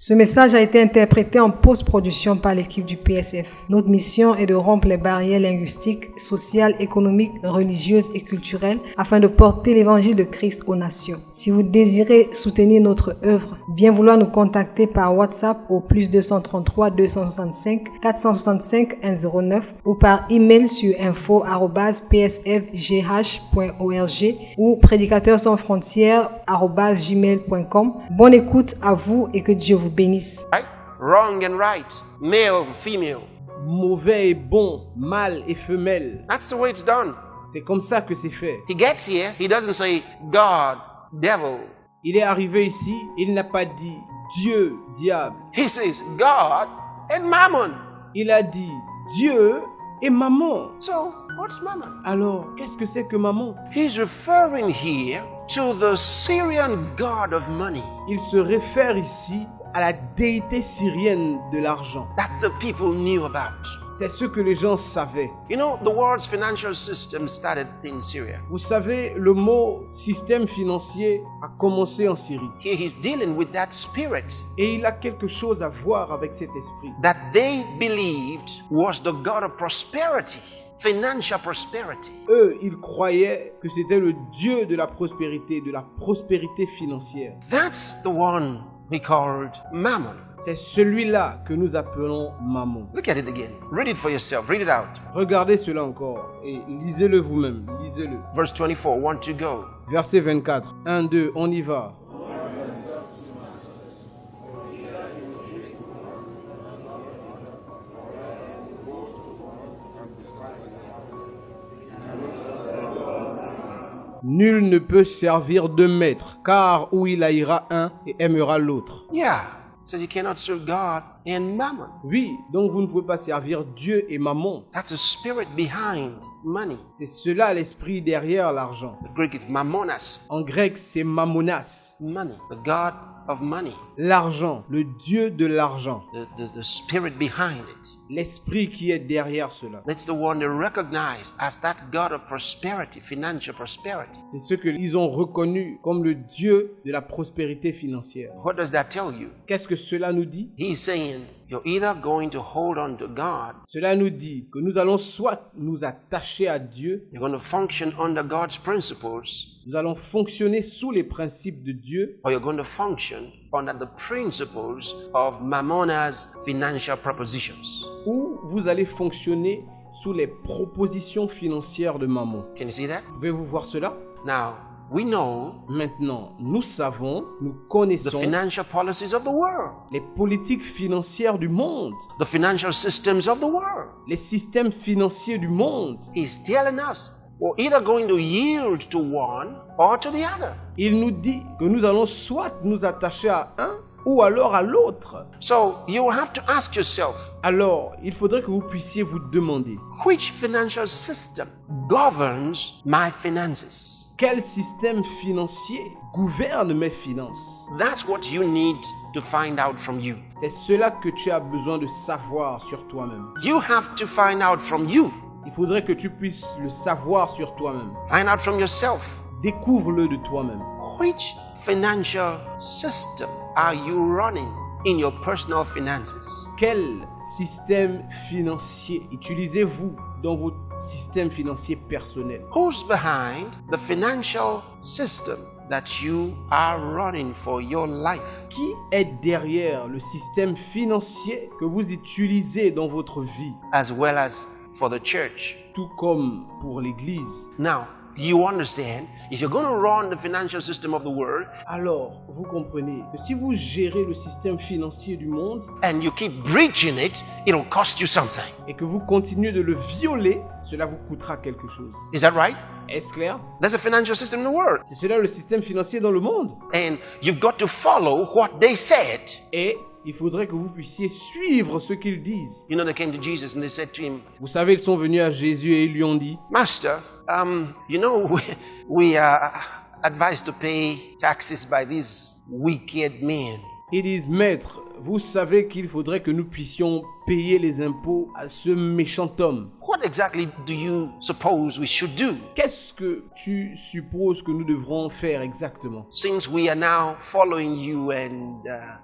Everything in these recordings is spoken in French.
Ce message a été interprété en post-production par l'équipe du PSF. Notre mission est de rompre les barrières linguistiques, sociales, économiques, religieuses et culturelles afin de porter l'évangile de Christ aux nations. Si vous désirez soutenir notre œuvre, bien vouloir nous contacter par WhatsApp au +233 265 465 109 ou par email sur info@psfgh.org ou prédicateurs-sans-frontières@gmail.com. Bonne écoute à vous et que Dieu vous bénisse. Right? Wrong and right. Male, female. Mauvais et bon, mâle et femelle. That's the way it's done. C'est comme ça que c'est fait. He gets here, he doesn't say God, devil. Il est arrivé ici, il n'a pas dit Dieu, diable. He says God and mammon. Il a dit Dieu et maman. So, what's mammon? Alors, qu'est-ce que c'est que maman? He's referring here to the Syrian god of money Il se réfère ici à la déité syrienne de l'argent. that the people knew about. C'est ce que les gens savaient. You know, the world's financial system started in Syria. Vous savez, le mot système financier a commencé en Syrie. Here he's dealing with that spirit Et il a quelque chose à voir avec cet esprit. that they believed was the god of prosperity, financial prosperity. Eux, ils croyaient que c'était le Dieu de la prospérité financière. That's the one we called Mammon. C'est celui-là que nous appelons Mammon. Look at it again. Read it for yourself. Read it out. Regardez cela encore et lisez-le vous-même. Lisez-le. Verse 24, 1 to go. Verset 24. 1, 2, on y va. Nul ne peut servir deux maîtres, car où il haïra un et aimera l'autre. Yeah. So you cannot serve God and Mammon. Oui, donc vous ne pouvez pas servir Dieu et Mammon. That's the spirit behind money. C'est cela l'esprit derrière l'argent. The Greek is mammonas. En grec, c'est mammonas. Money. The God of money. L'argent, le Dieu de l'argent. The spirit behind it. L'esprit qui est derrière cela. That's the one they recognized as that God of prosperity, financial prosperity. C'est ce qu'ils ont reconnu comme le Dieu de la prospérité financière. What does that tell you? Qu'est-ce que cela nous dit? He's saying you're either going to hold on to God, Cela nous dit que nous allons soit nous attacher à Dieu, you're going to function under God's principles, nous allons fonctionner sous les principes de Dieu, or you're going to function under the principles of Mammona's financial propositions. ou vous allez fonctionner sous les propositions financières de Mammon. Can you see that? Pouvez-vous voir cela? Now, we know Maintenant, nous savons, nous the connaissons financial policies of the world, les politiques financières du monde, the financial systems of the world. les systèmes financiers du monde. He's telling us we're either going to yield to one or to the other. Il nous dit que nous allons soit nous attacher à un ou alors à l'autre. So you have to ask yourself, Alors, il faudrait que vous puissiez vous demander, which financial system governs my finances? quel système financier gouverne mes finances? That's what you need to find out from you. C'est cela que tu as besoin de savoir sur toi-même. You have to find out from you. Il faudrait que tu puisses le savoir sur toi-même. Find out from yourself. Découvre-le de toi-même. Which financial system are you running in your personal finances? Quel système financier utilisez-vous dans votre système financier personnel? Who's behind the financial system that you are running for your life? Qui est derrière le système financier que vous utilisez dans votre vie, As well as for the church. tout comme pour l'Église? Now, you understand, if you're going to run the financial system of the world Alors, vous comprenez que si vous gérez le système financier du monde and you keep breaching it, it'll cost you something. et que vous continuez de le violer, cela vous coûtera quelque chose. Is that right? Est-ce clair? There's a financial system in the world. C'est cela le système financier dans le monde. And you've got to follow what they said. Et il faudrait que vous puissiez suivre ce qu'ils disent. You know, they came to Jesus and they said to him, Vous savez, ils sont venus à Jésus et ils lui ont dit, Master, you know, we are advised to pay taxes by these wicked men. ils disent, Maître, vous savez qu'il faudrait que nous puissions payer les impôts à ce méchant homme. What exactly do you suppose we should do? Qu'est-ce que tu supposes que nous devrons faire exactement? Since we are now following you and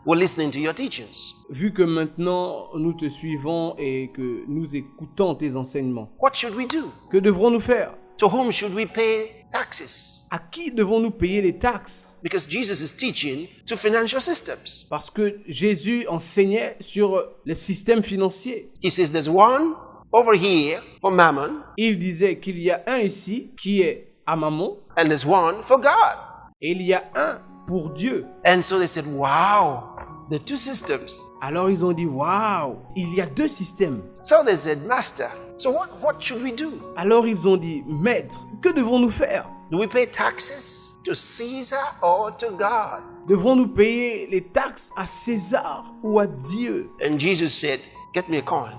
we're listening to your teachings, Vu que maintenant nous te suivons et que nous écoutons tes enseignements, what should we do? que devrons-nous faire? To whom should we pay taxes? À qui devons-nous payer les taxes? Because Jesus is teaching to financial systems. Parce que Jésus enseignait sur le système financier. He says there's one over here for mammon Il disait qu'il y a un ici qui est à Mammon and there's one for God. et il y a un pour Dieu. And so they said, wow, the two systems. Alors ils ont dit, waouh, il y a deux systèmes. So they said, Master, so what should we do? Alors ils ont dit, Maître, que devons-nous faire? Do we pay taxes to Caesar or to God? Devrons-nous payer les taxes à César ou à Dieu? And Jesus said, get me a coin.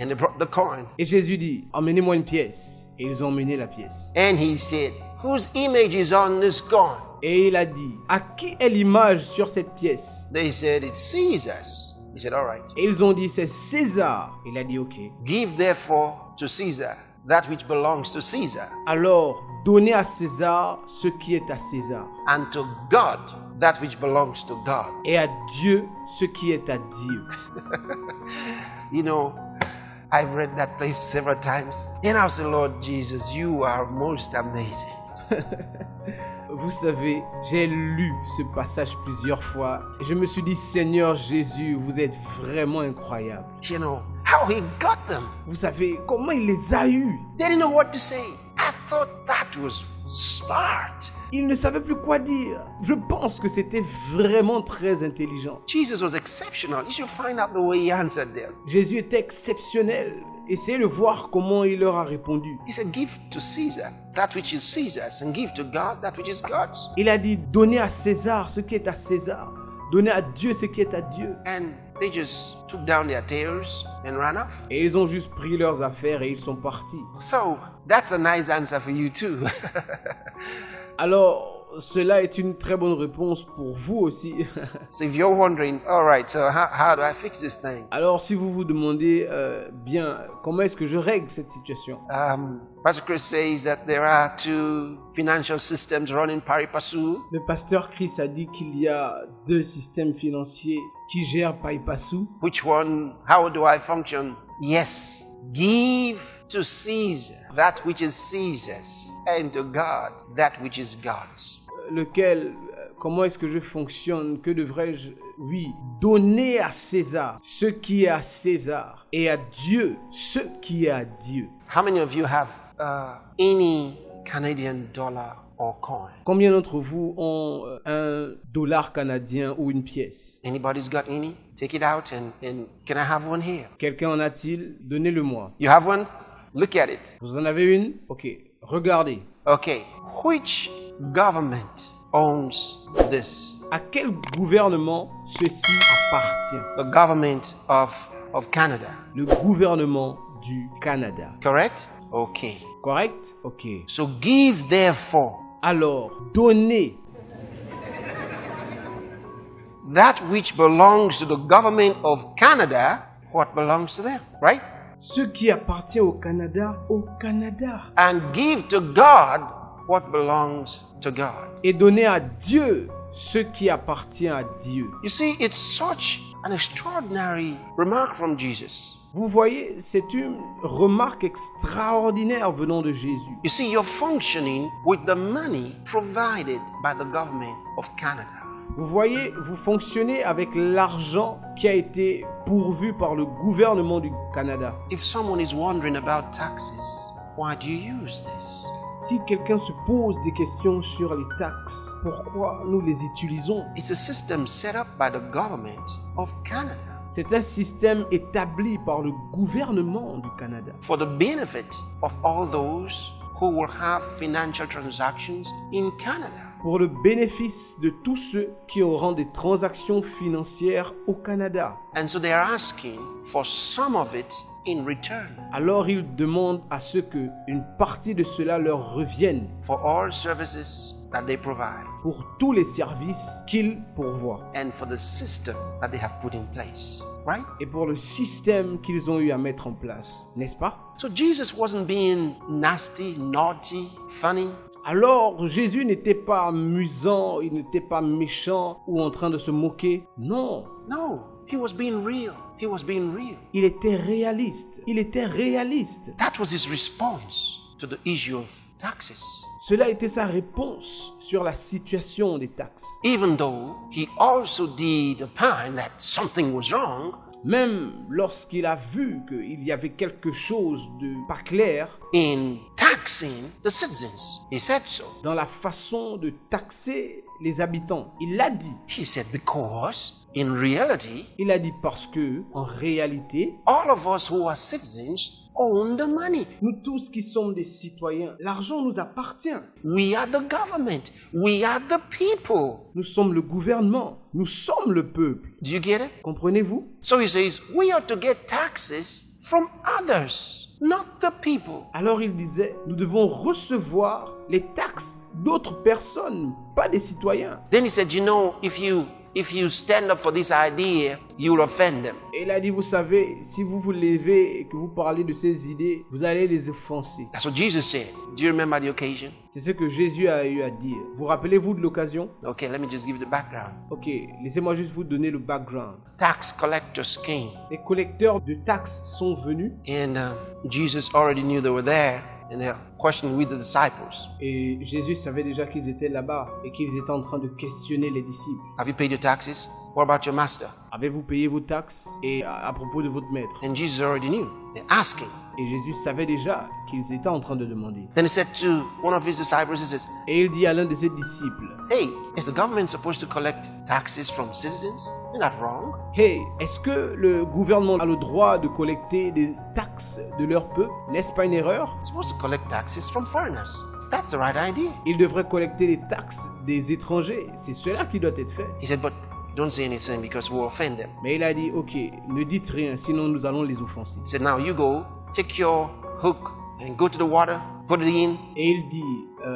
And they brought the coin. Et Jésus dit, emmenez-moi une pièce. Et ils ont emmené la pièce. And he said, whose image is on this coin? Et il a dit, à qui est l'image sur cette pièce? They said, it's Caesar's. He said, all right. Et ils ont dit, c'est César. Il a dit, ok. Give therefore to Caesar that which belongs to Caesar, Alors, donnez à César ce qui est à César. and to God that which belongs to God. Et à Dieu ce qui est à Dieu. You know, I've read that place several times. And I've said, Lord Jesus, you are most amazing. Vous savez, j'ai lu ce passage plusieurs fois. Et je me suis dit, Seigneur Jésus, vous êtes vraiment incroyable. You know, how he got them. Vous savez, comment il les a eus? They didn't know what to say. I thought that was smart. Il ne savait plus quoi dire. Je pense que c'était vraiment très intelligent. Jesus was exceptional. You should find out the way he answered them. Jésus était exceptionnel. Essayez de voir comment il leur a répondu. He said, give to Caesar that which is Caesar's, and give to God that which is God's. Il a dit, donnez à César ce qui est à César. Donnez à Dieu ce qui est à Dieu. And they just took down their tails and ran off. Et ils ont juste pris leurs affaires et ils sont partis. So that's a nice answer for you too. Alors, cela est une très bonne réponse pour vous aussi. So if you're wondering, all right, so how do I fix this thing? Alors, si vous vous demandez, bien, comment est-ce que je règle cette situation? Pastor Chris says that there are two financial systems running pari passu. Le pasteur Chris a dit qu'il y a deux systèmes financiers qui gèrent pari passu. Which one? How do I function? Yes, give to Caesar that which is Caesar's, and to God that which is God's. Lequel, comment est-ce que je fonctionne? Que devrais-je? Oui, donner à César ce qui est à César et à Dieu ce qui est à Dieu. How many of you have any Canadian dollar or coin? Combien d'entre vous ont un dollar canadien ou une pièce? Anybody's got any? Take it out and can I have one here? Quelqu'un en a-t-il? Donnez-le-moi. You have one? Look at it. Vous en avez une? Ok, regardez. Okay, which government owns this? À quel gouvernement ceci appartient? The government of Canada, Le gouvernement du Canada. correct? Okay. Correct? Ok. So give therefore Alors, donnez that which belongs to the government of Canada, what belongs to them, right? ce qui appartient au Canada, And give to God what belongs to God. et donnez à Dieu ce qui appartient à Dieu. You see, it's such an extraordinary remark from Jesus. Vous voyez, c'est une remarque extraordinaire venant de Jésus. You see, you're functioning with the money provided by the government of Canada. Vous voyez, vous fonctionnez avec l'argent qui a été pourvu par le gouvernement du Canada. If someone is wondering about taxes, why do you use this? Si quelqu'un se pose des questions sur les taxes, pourquoi nous les utilisons? It's a system set up by the government of Canada C'est un système établi par le gouvernement du Canada for the benefit of all those who will have financial transactions in Canada. pour le bénéfice de tous ceux qui auront des transactions financières au Canada. And so they are asking for some of it in return Alors ils demandent à ce que une partie de cela leur revienne for all services that they provide pour tous les services qu'il pourvoit and for the system that they have put in place, right? et pour le système qu'ils ont eu à mettre en place, n'est-ce pas? So Jesus wasn't being nasty, naughty, funny. Alors Jésus n'était pas amusant, il n'était pas méchant ou en train de se moquer. Non, No, he was being real. He was being real. il était réaliste. Il était réaliste. That was his response to the issue of taxes. Cela était sa réponse sur la situation des taxes. Even though he also did opine that something was wrong Même lorsqu'il a vu qu'il y avait quelque chose de pas clair in taxing the citizens. He said so. dans la façon de taxer les habitants. Il l'a dit. He said because in reality, Il a dit parce que, en réalité, all of us who are citizens own the money. nous tous qui sommes des citoyens, l'argent nous appartient. We are the government. We are the people. Nous sommes le gouvernement. Nous sommes le peuple. Do you get it? Comprenez-vous? So he says, we are to get taxes from others, not the people. Alors il disait, nous devons recevoir les taxes d'autres personnes, pas des citoyens. Then he said, you know, if you stand up for this idea, you will offend them. Et il a dit, vous savez, si vous vous levez et que vous parlez de ces idées, vous allez les offenser. That's what Jesus said. Do you remember the occasion? C'est ce que Jésus a eu à dire. Vous rappelez-vous de l'occasion? Okay, let me just give you the background. Ok, laissez-moi juste vous donner le background. Tax collectors came, Les collecteurs de taxes sont venus and Jesus already knew they were there, and they're questioning with the disciples. et Jésus savait déjà qu'ils étaient là-bas et qu'ils étaient en train de questionner les disciples. Have you paid your taxes? What about your master? Avez-vous payé vos taxes? Et à propos de votre maître? And Jesus already knew. They're asking. Et Jésus savait déjà qu'ils étaient en train de demander. Then he said to one of his disciples, he says, Et il dit à l'un de ses disciples, hey, is the government supposed to collect taxes from citizens? Isn't that wrong? hey, est-ce que le gouvernement a le droit de collecter des taxes de leur peuple? N'est-ce pas une erreur? It's supposed to collect taxes from foreigners. That's the right idea. Il devrait collecter les taxes des étrangers. C'est cela qui doit être fait. He said, but don't say anything because we'll offend them. Mais il a dit, ok, ne dites rien, sinon nous allons les offenser. He said, now you go, take your hook and go to the water, put it in, Et il dit,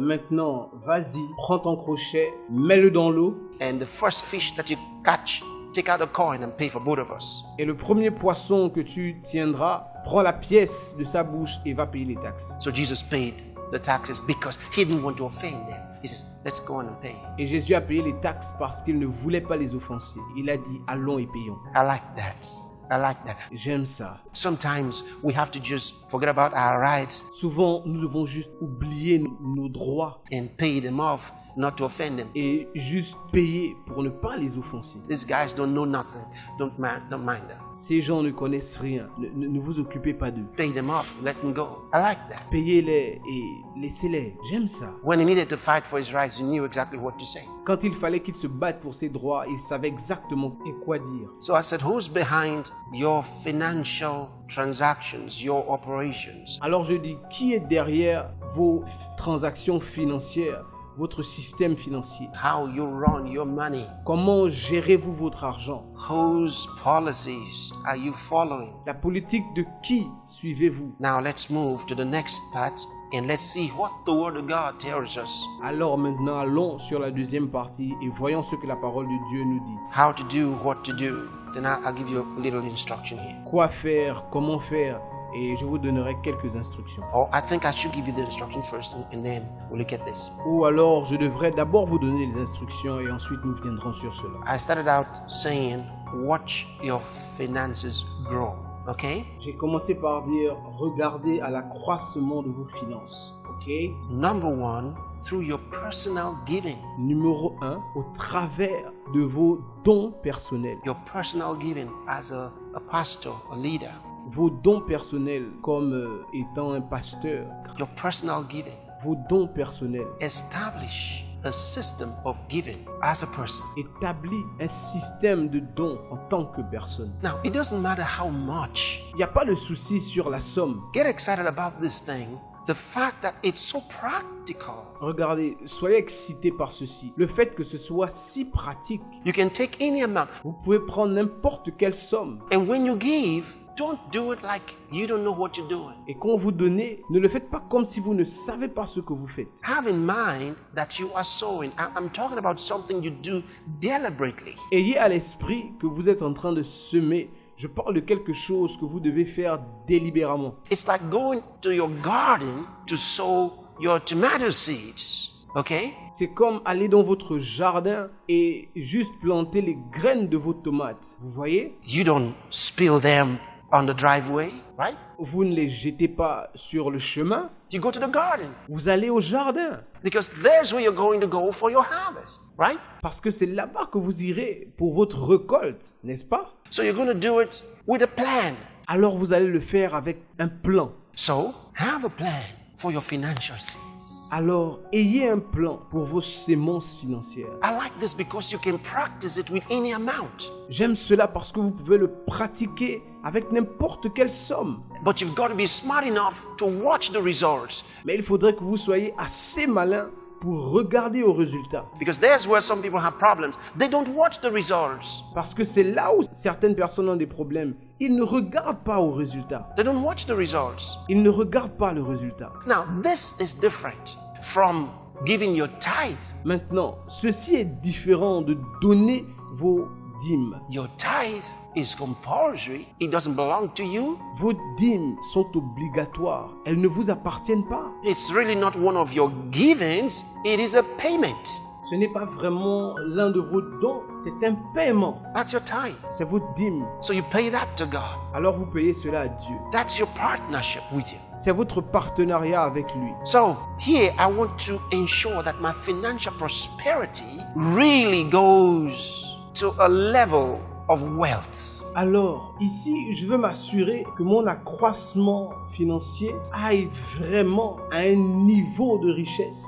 maintenant, vas-y, prends ton crochet, mets-le dans l'eau, and the first fish that you catch, take out a coin and pay for both of us. et le premier poisson que tu tiendras, prends la pièce de sa bouche et va payer les taxes. So Jesus paid the taxes because he didn't want to offend them. He says, let's go on and pay. Et Jésus a payé les taxes parce qu'il ne voulait pas les offenser. Il a dit, allons et payons. I like that. I like that. J'aime ça. Sometimes we have to just forget about our rights Souvent, nous devons juste oublier nos droits and pay them off, not to offend them. et juste payer pour ne pas les offenser. These guys don't know nothing. Don't mind them. Ces gens ne connaissent rien. Ne vous occupez pas d'eux. Pay them off, let them go. I like that. Payez-les et laissez-les. J'aime ça. When he needed to fight for his rights, he knew exactly what to say. Quand il fallait qu'il se batte pour ses droits, il savait exactement quoi dire. So I said, who's behind your financial transactions, your operations? Alors je dis, qui est derrière vos transactions financières, votre système financier? How you run your money? Comment gérez-vous votre argent? Whose policies are you following? La politique de qui suivez-vous? Now let's move to the next part and let's see what the Word of God tells us. Alors maintenant, allons sur la deuxième partie et voyons ce que la parole de Dieu nous dit. How to do, what to do. Then I'll give you a little instruction here. Quoi faire, comment faire, et je vous donnerai quelques instructions. Or I think I should give you the instruction first and then we'll look at this. Ou alors, je devrais d'abord vous donner les instructions et ensuite nous viendrons sur cela. I started out saying, watch your finances grow. Okay? J'ai commencé par dire, regardez à l'accroissement de vos finances. Ok? Number one, through your personal giving. Numéro 1, au travers de vos dons personnels. Your personal giving as a pastor, a leader. Vos dons personnels comme étant un pasteur. Your personal giving. Vos dons personnels. Establish a system of giving as a person. Établis un système de dons en tant que personne. Now, it doesn't matter how much. Il n'y a pas de souci sur la somme. Get excited about this thing. The fact that it's so practical. Regardez, soyez excités par ceci. Le fait que ce soit si pratique. You can take any amount. Vous pouvez prendre n'importe quelle somme. And when you give, don't do it like you don't know what you're doing. Et quand vous donnez, ne le faites pas comme si vous ne savez pas ce que vous faites. Have in mind that you are sowing. I'm talking about something you do deliberately. Ayez à l'esprit que vous êtes en train de semer. Je parle de quelque chose que vous devez faire délibérément. It's like going to your garden to sow your tomato seeds. Okay? C'est comme aller dans votre jardin et juste planter les graines de vos tomates. Vous voyez? You don't spill them on the driveway, right? Vous ne les jetez pas sur le chemin. You go to the garden Vous allez au jardin. because there's where you're going to go for your harvest, right? Parce que c'est là-bas que vous irez pour votre récolte, n'est-ce pas? So you're going to do it with a plan. Alors vous allez le faire avec un plan. So have a plan for your financial seeds. Alors, ayez un plan pour vos semences financières. I like this because you can practice it with any amount. J'aime cela parce que vous pouvez le pratiquer avec n'importe quelle somme. But you've got to be smart enough to watch the results, Mais il faudrait que vous soyez assez malin pour regarder aux résultats. because there's where some people have problems. They don't watch the results. Parce que c'est là où certaines personnes ont des problèmes. Ils ne regardent pas aux résultats. They don't watch the results. Ils ne regardent pas le résultat. Now, this is different from giving your tithe. Maintenant, ceci est différent de donner vos dîmes. Your tithe is compulsory. It doesn't belong to you. Vos dîmes sont obligatoires. Elles ne vous appartiennent pas. It's really not one of your givings. It is a payment. Ce n'est pas vraiment l'un de vos dons, c'est un paiement. That's your tithe. C'est votre dîme. So you pay that to God. Alors vous payez cela à Dieu. That's your partnership with you. C'est votre partenariat avec lui. So here I want to ensure that my financial prosperity really goes to a level of wealth. Alors, ici, je veux m'assurer que mon accroissement financier aille vraiment à un niveau de richesse.